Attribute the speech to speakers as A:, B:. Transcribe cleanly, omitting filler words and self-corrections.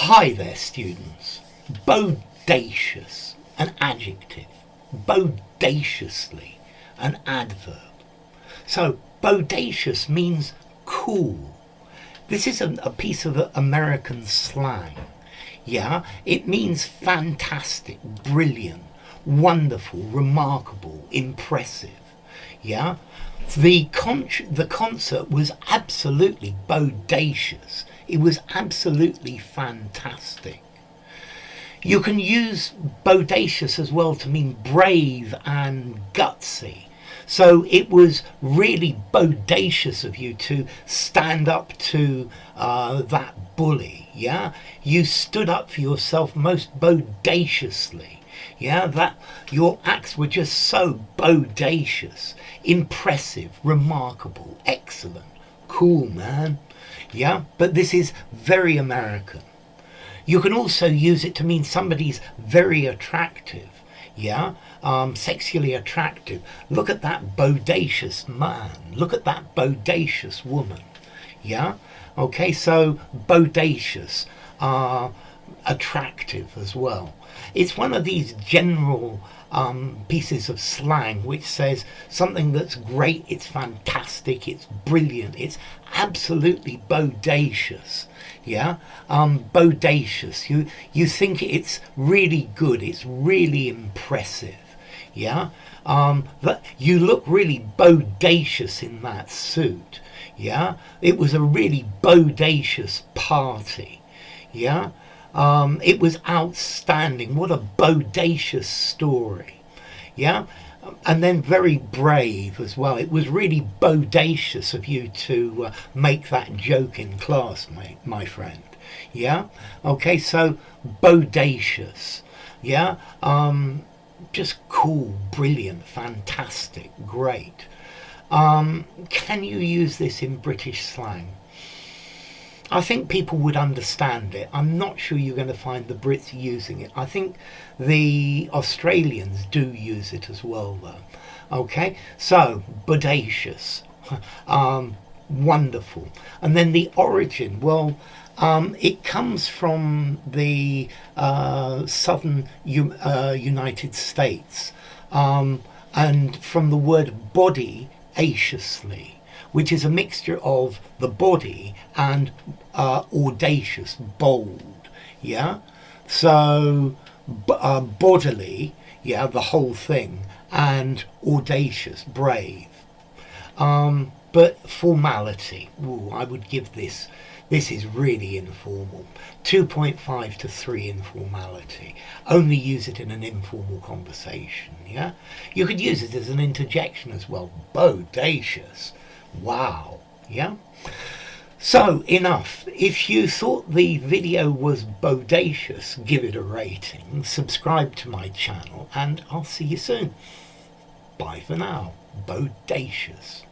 A: Hi there, students. Bodacious, an adjective. Bodaciously, an adverb. So, bodacious means cool. This is a piece of American slang. Yeah, it means fantastic, brilliant, wonderful, remarkable, impressive. Yeah, the concert was absolutely bodacious. It was absolutely fantastic. You can use bodacious as well to mean brave and gutsy. So it was really bodacious of you to stand up to that bully. Yeah, you stood up for yourself most bodaciously. Yeah, that your acts were just so bodacious, impressive, remarkable, excellent, cool, man. Yeah, but this is very American. You can also use it to mean somebody's very attractive. Yeah, sexually attractive. Look at that bodacious man. Look at that bodacious woman. Yeah, okay, so bodacious, attractive as well. It's one of these general pieces of slang which says something that's great, it's fantastic, it's brilliant, it's absolutely bodacious. Yeah, bodacious. You think it's really good, it's really impressive. Yeah, that you look really bodacious in that suit. Yeah, it was a really bodacious party. Yeah, it was outstanding. What a bodacious story. Yeah, and then very brave as well. It was really bodacious of you to make that joke in class, my friend. Yeah, okay, so bodacious. Yeah, just cool, brilliant, fantastic, great. Can you use this in British slang? I think people would understand it. I'm not sure you're going to find the Brits using it. I think the Australians do use it as well, though. Okay, so bodacious, wonderful. And then the origin, well, it comes from the southern United States, and from the word bodaciously, which is a mixture of the body and audacious, bold. Yeah, so bodily, yeah, the whole thing, and audacious, brave. But formality, ooh, I would give this. This is really informal. 2.5 to 3 in formality. Only use it in an informal conversation. Yeah, you could use it as an interjection as well. Bodacious. Wow. Yeah. So enough. If you thought the video was bodacious, give it a rating, subscribe to my channel, and I'll see you soon. Bye for now. Bodacious.